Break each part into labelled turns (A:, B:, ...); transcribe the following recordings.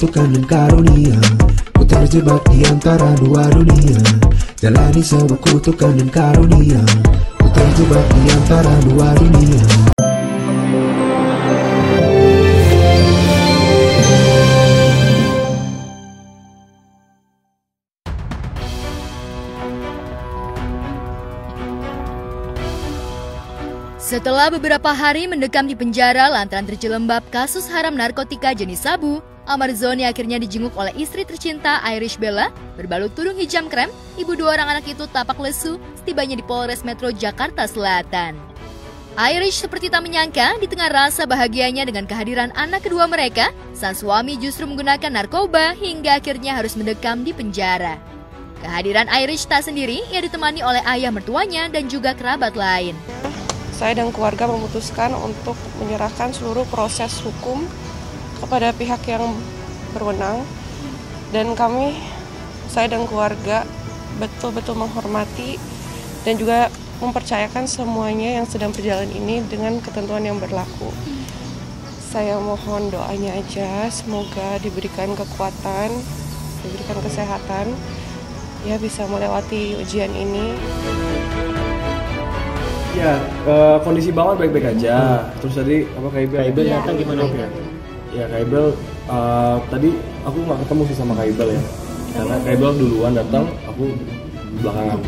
A: kutukan dan karunia. Ku terjebak di antara dua dunia, jalani sebuah kutukan dan karunia. Ku terjebak di antara dua dunia.
B: Setelah beberapa hari mendekam di penjara lantaran terjelembab kasus haram narkotika jenis sabu, Amar Zoni akhirnya dijenguk oleh istri tercinta Irish Bella, berbalut tudung hijab krem. Ibu dua orang anak itu tapak lesu setibanya di Polres Metro Jakarta Selatan. Irish seperti tak menyangka di tengah rasa bahagianya dengan kehadiran anak kedua mereka, sang suami justru menggunakan narkoba hingga akhirnya harus mendekam di penjara. Kehadiran Irish tak sendiri, ia ditemani oleh ayah mertuanya dan juga kerabat lain.
C: Saya dan keluarga memutuskan untuk menyerahkan seluruh proses hukum kepada pihak yang berwenang, dan saya dan keluarga betul-betul menghormati dan juga mempercayakan semuanya yang sedang berjalan ini dengan ketentuan yang berlaku. Saya mohon doanya aja, semoga diberikan kekuatan, diberikan kesehatan, ya bisa melewati ujian ini.
D: Ya, kondisi banget baik-baik aja. Terus tadi Kak Ibel datang gimana? Ya Kak Ibel, tadi aku nggak ketemu sih sama Kak Ibel ya. Karena Kak Ibel duluan datang, aku belakangan.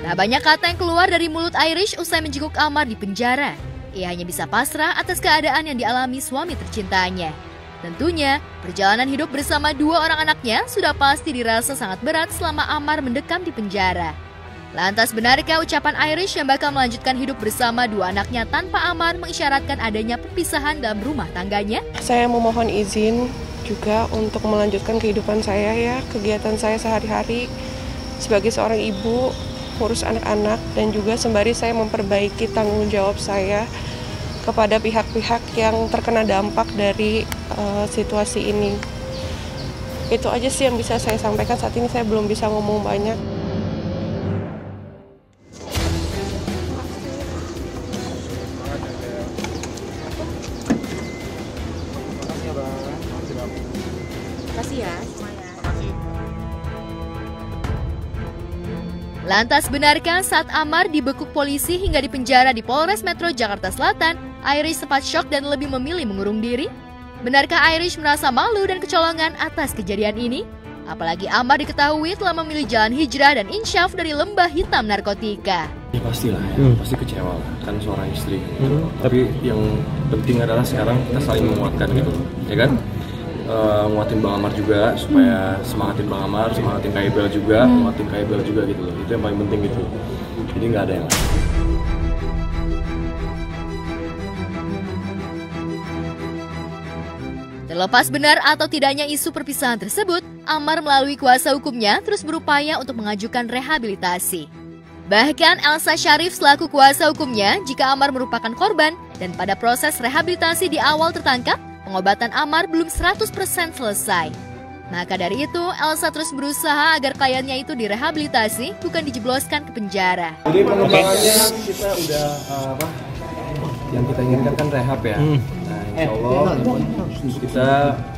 B: Tak banyak kata yang keluar dari mulut Irish usai menjenguk Amar di penjara. Ia hanya bisa pasrah atas keadaan yang dialami suami tercintanya. Tentunya, perjalanan hidup bersama dua orang anaknya sudah pasti dirasa sangat berat selama Amar mendekam di penjara. Lantas benarkah ucapan Irish yang bakal melanjutkan hidup bersama dua anaknya tanpa Amar mengisyaratkan adanya perpisahan dalam rumah tangganya?
C: Saya memohon izin juga untuk melanjutkan kehidupan saya ya, kegiatan saya sehari-hari sebagai seorang ibu, ngurus anak-anak, dan juga sembari saya memperbaiki tanggung jawab saya kepada pihak-pihak yang terkena dampak dari situasi ini. Itu aja sih yang bisa saya sampaikan saat ini, saya belum bisa ngomong banyak.
B: Makasih ya semuanya. Lantas benarkah saat Amar dibekuk polisi hingga dipenjara di Polres Metro Jakarta Selatan, Irish sempat syok dan lebih memilih mengurung diri? Benarkah Irish merasa malu dan kecolongan atas kejadian ini? Apalagi Amar diketahui telah memilih jalan hijrah dan insyaf dari lembah hitam narkotika.
D: Ya pastilah ya, pasti kecewa lah, kan seorang istri. Tapi yang penting adalah sekarang kita saling menguatkan gitu, ya kan? Nguatin Bang Amar juga supaya semangatin Bang Amar, semangatin Kak Ibel juga, nguatin Kak Ibel juga gitu loh. Itu yang paling penting gitu. Jadi nggak ada yang lain.
B: Terlepas benar atau tidaknya isu perpisahan tersebut, Amar melalui kuasa hukumnya terus berupaya untuk mengajukan rehabilitasi. Bahkan Elsa Syarif selaku kuasa hukumnya jika Amar merupakan korban dan pada proses rehabilitasi di awal tertangkap, pengobatan Amar belum 100% selesai. Maka dari itu, Elsa terus berusaha agar kliennya itu direhabilitasi, bukan dijebloskan ke penjara.
D: Jadi pengembangannya kita udah yang kita inginkan kan rehab ya. Nah, insya Allah kita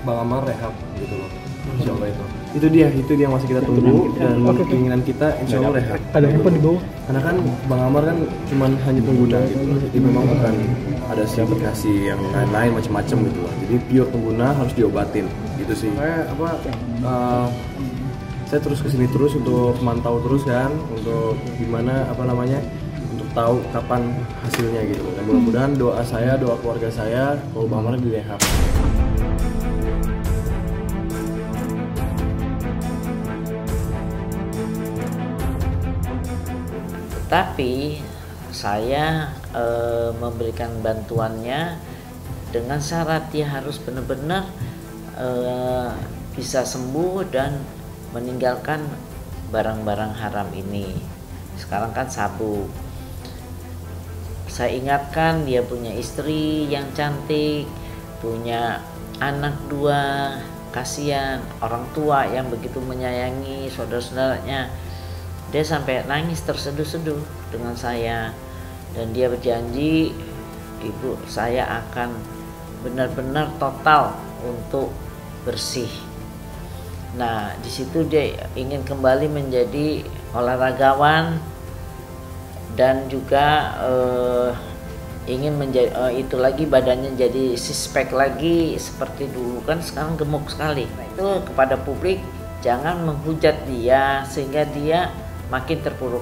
D: Bang Amar rehab gitu loh. Insya Allah itu dia yang masih kita tunggu, dan keinginan kita insya Allah rehab.
E: Ada handphone di bawah.
D: Karena kan Bang Amar kan cuman hanya pengguna gitu, jadi memang bukan ada aplikasi yang lain-lain macam-macam gitu loh. Jadi pure pengguna harus diobatin gitu sih. Saya terus kesini terus untuk mantau terus kan, untuk gimana untuk tahu kapan hasilnya gitu. Dan mudah-mudahan doa keluarga saya kalau Bang Amar direhab.
F: Tapi saya memberikan bantuannya dengan syarat dia harus benar-benar bisa sembuh dan meninggalkan barang-barang haram ini. Sekarang kan sabu. Saya ingatkan dia punya istri yang cantik, punya anak 2, kasihan orang tua yang begitu menyayangi saudara-saudaranya. Dia sampai nangis terseduh-seduh dengan saya, dan dia berjanji Ibu, saya akan benar-benar total untuk bersih. Nah, di situ dia ingin kembali menjadi olahragawan dan juga ingin menjadi itu lagi badannya jadi six-pack lagi seperti dulu, kan sekarang gemuk sekali. Nah, itu kepada publik jangan menghujat dia sehingga dia makin terpuruk.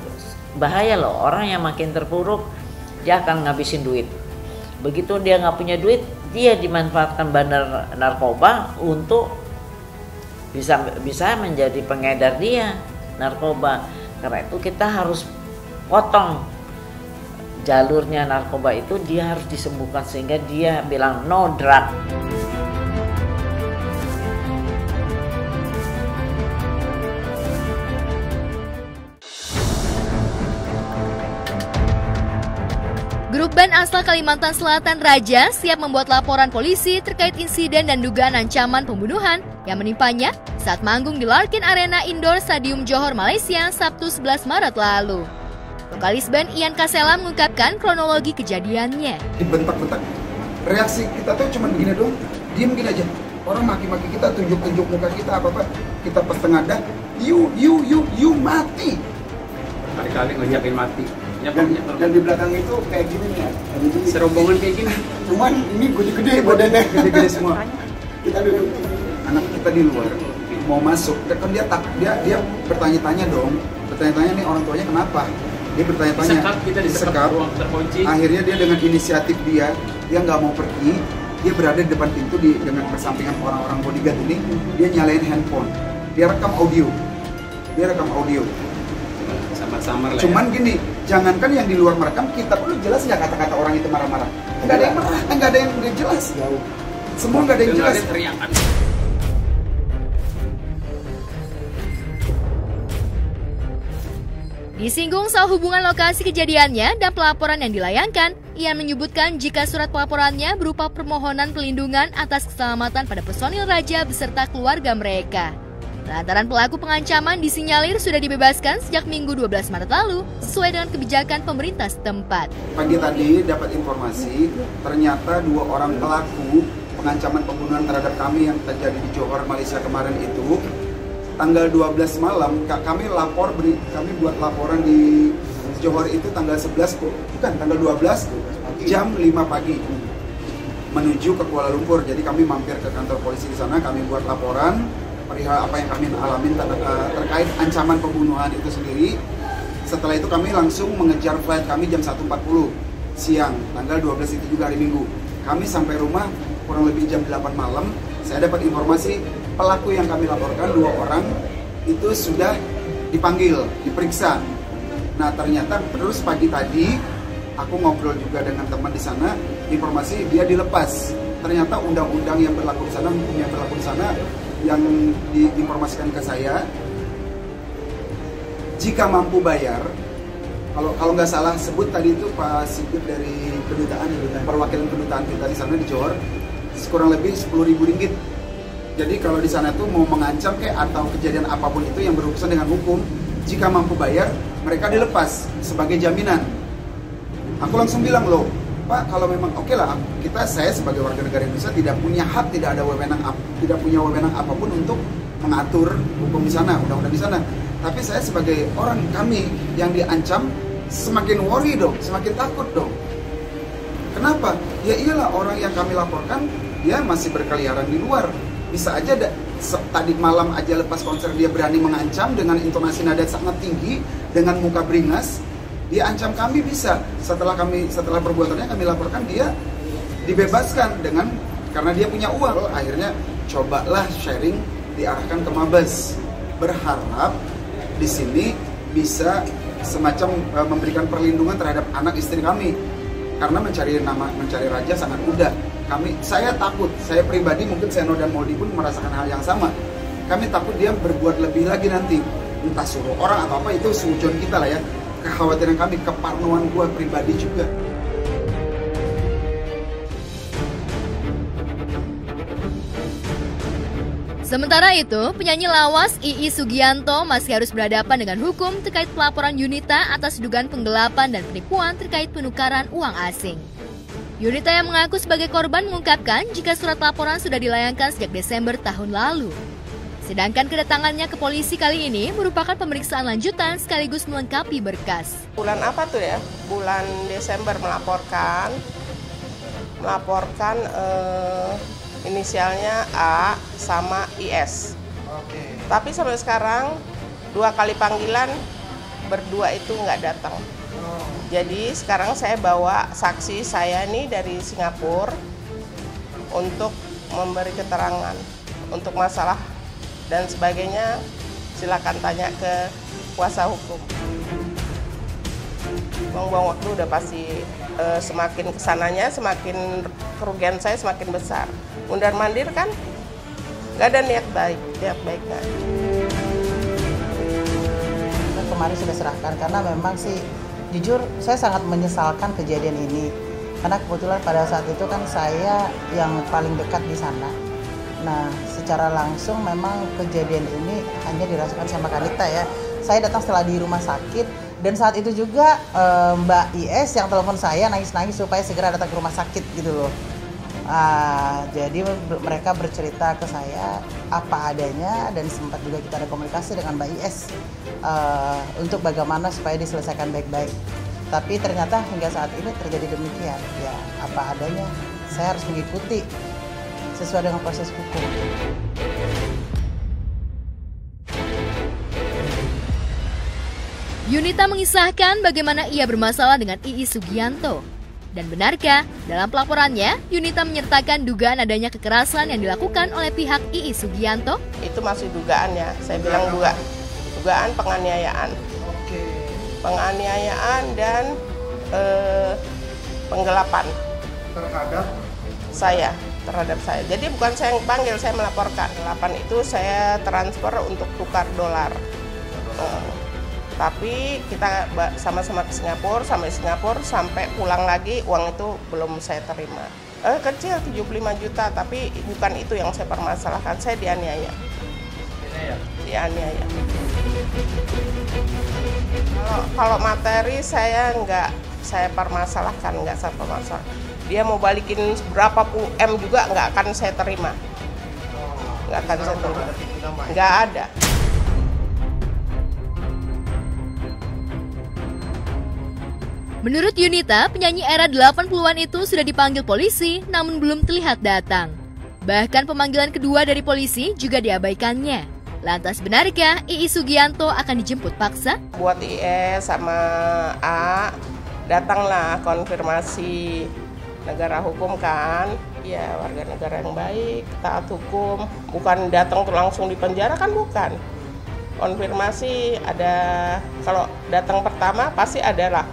F: Bahaya loh, orang yang makin terpuruk dia akan ngabisin duit. Begitu dia nggak punya duit, dia dimanfaatkan bandar narkoba untuk bisa menjadi pengedar dia narkoba. Karena itu kita harus potong jalurnya narkoba itu, dia harus disembuhkan sehingga dia bilang no drug.
B: Grup band asal Kalimantan Selatan Raja siap membuat laporan polisi terkait insiden dan dugaan ancaman pembunuhan yang menimpanya saat manggung di Larkin Arena Indoor Stadium Johor, Malaysia, Sabtu 11 Maret lalu. Vokalis band Ian Kasela mengungkapkan kronologi kejadiannya.
E: Dibentak-bentak. Reaksi kita tuh cuma begini doang, diem gini aja. Orang maki-maki kita, tunjuk-tunjuk muka kita, apa-apa. Kita pas tengadah, you mati.
G: Kali-kali ngejakin mati.
E: Dan di belakang itu kayak gini nih ya.
G: Serombongan kayak gini.
E: Cuman ini gede-gede badannya. Gede-gede semua. Kita duduk. Anak kita di luar mau masuk, kan dia bertanya-tanya dong. Bertanya-tanya nih orang tuanya kenapa? Dia bertanya-tanya.
G: Kita disekap, ruang terkunci.
E: Akhirnya dia dengan inisiatif dia nggak mau pergi. Dia berada di depan pintu dengan bersampingan orang-orang bodyguard ini. Dia nyalain handphone. Dia rekam audio.
G: Samar-samar lah.
E: Cuman gini, jangankan yang di luar merekam, kita perlu jelas nggak kata-kata orang itu marah-marah. Nggak ada yang marah, nggak ada yang jelas. Semua nggak ada yang jelas.
B: Disinggung soal hubungan lokasi kejadiannya dan pelaporan yang dilayangkan, Ian menyebutkan jika surat pelaporannya berupa permohonan pelindungan atas keselamatan pada personil Raja beserta keluarga mereka. Lantaran pelaku pengancaman disinyalir sudah dibebaskan sejak Minggu 12 Maret lalu sesuai dengan kebijakan pemerintah setempat.
E: Pagi tadi dapat informasi ternyata 2 orang pelaku pengancaman pembunuhan terhadap kami yang terjadi di Johor, Malaysia kemarin itu tanggal 12 malam kami buat laporan di Johor itu tanggal 11 tanggal 12 jam 5 pagi menuju ke Kuala Lumpur. Jadi kami mampir ke kantor polisi di sana, kami buat laporan perihal apa yang kami alami terkait ancaman pembunuhan itu sendiri. Setelah itu kami langsung mengejar flight kami jam 1.40 siang, tanggal 12 itu juga hari Minggu. Kami sampai rumah kurang lebih jam 8 malam. Saya dapat informasi pelaku yang kami laporkan 2 orang itu sudah dipanggil, diperiksa. Nah ternyata terus pagi tadi aku ngobrol juga dengan teman di sana, informasi dia dilepas. Ternyata undang-undang yang berlaku di sana, hukum yang berlaku di sana yang diinformasikan ke saya, jika mampu bayar, kalau nggak salah sebut tadi itu Pak Sigit dari kedutaan, perwakilan kedutaan kita di sana di Johor, kurang lebih 10.000 ringgit. Jadi kalau di sana tuh mau mengancam kayak atau kejadian apapun itu yang berurusan dengan hukum, jika mampu bayar, mereka dilepas sebagai jaminan. Aku langsung bilang, loh Pak, kalau memang oke lah, saya sebagai warga negara Indonesia tidak punya hak, tidak punya wewenang apapun untuk mengatur hukum di sana, undang-undang di sana. Tapi saya sebagai orang kami yang diancam, semakin worry dong, semakin takut dong. Kenapa? Ya iyalah, orang yang kami laporkan dia masih berkeliaran di luar. Bisa aja tadi malam aja lepas konser dia berani mengancam dengan intonasi nada sangat tinggi, dengan muka beringas. Dia ancam kami bisa. Setelah perbuatannya kami laporkan, dia dibebaskan karena dia punya uang. Akhirnya cobalah sharing, diarahkan ke Mabes. Berharap di sini bisa semacam memberikan perlindungan terhadap anak istri kami. Karena mencari Raja sangat mudah. Saya takut, saya pribadi mungkin Seno dan Moldi pun merasakan hal yang sama. Kami takut dia berbuat lebih lagi nanti, entah suruh orang atau apa, itu seujon kita lah ya. Kekhawatiran kami, keparnoan gue pribadi juga.
B: Sementara itu, penyanyi lawas Ii Sugianto masih harus berhadapan dengan hukum terkait pelaporan Yunita atas dugaan penggelapan dan penipuan terkait penukaran uang asing. Yunita yang mengaku sebagai korban mengungkapkan jika surat laporan sudah dilayangkan sejak Desember tahun lalu. Sedangkan kedatangannya ke polisi kali ini merupakan pemeriksaan lanjutan sekaligus melengkapi berkas.
C: Bulan apa tuh ya? Bulan Desember melaporkan inisialnya A sama IS. Tapi sampai sekarang 2 kali panggilan berdua itu nggak datang. Jadi sekarang saya bawa saksi saya nih dari Singapura untuk memberi keterangan untuk masalah dan sebagainya. Silakan tanya ke kuasa hukum. Buang-buang waktu udah pasti, semakin kesananya semakin kerugian saya semakin besar. Mundar-mandir kan nggak ada niat baiknya.
H: Kemarin sudah serahkan karena memang sih jujur saya sangat menyesalkan kejadian ini karena kebetulan pada saat itu kan saya yang paling dekat di sana. Nah, secara langsung memang kejadian ini hanya dirasakan sama Kanita ya. Saya datang setelah di rumah sakit dan saat itu juga Mbak IS yang telepon saya nangis-nangis supaya segera datang ke rumah sakit gitu loh. Jadi mereka bercerita ke saya apa adanya dan sempat juga kita ada komunikasi dengan Mbak IS untuk bagaimana supaya diselesaikan baik-baik. Tapi ternyata hingga saat ini terjadi demikian. Ya, apa adanya. Saya harus mengikuti sesuai dengan proses hukum.
B: Yunita mengisahkan bagaimana ia bermasalah dengan Iis Sugianto. Dan benarkah dalam pelaporannya Yunita menyertakan dugaan adanya kekerasan yang dilakukan oleh pihak Iis Sugianto?
C: Itu masih dugaan ya, saya bilang dugaan penganiayaan. Penganiayaan dan penggelapan terhadap saya. Jadi bukan saya yang panggil, saya melaporkan. 8 itu saya transfer untuk tukar dolar. Tapi kita sama-sama ke Singapura, sampai pulang lagi uang itu belum saya terima. Kecil 75 juta, tapi bukan itu yang saya permasalahkan. Saya dianiaya. Dianiaya. Kalau materi saya nggak saya permasalahkan, nggak saya permasalahkan. Dia mau balikin berapa puluh M juga nggak akan saya terima. Nggak akan saya terima. Nggak ada.
B: Menurut Yunita, penyanyi era 80-an itu sudah dipanggil polisi namun belum terlihat datang. Bahkan pemanggilan kedua dari polisi juga diabaikannya. Lantas benarkah Iis Sugianto akan dijemput paksa?
C: Buat IS sama A, datanglah konfirmasi negara hukum kan. Ya, warga negara yang baik, taat hukum. Bukan datang langsung di penjara kan bukan. Konfirmasi ada, kalau datang pertama pasti adalah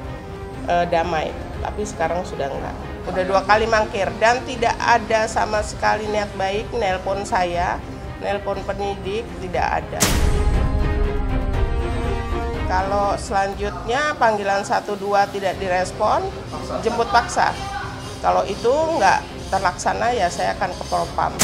C: damai, tapi sekarang sudah enggak. Udah 2 kali mangkir dan tidak ada sama sekali niat baik nelpon saya, nelpon penyidik, tidak ada. Kalau selanjutnya panggilan 1-2 tidak direspon, jemput paksa. Kalau itu enggak terlaksana ya saya akan ke Propam.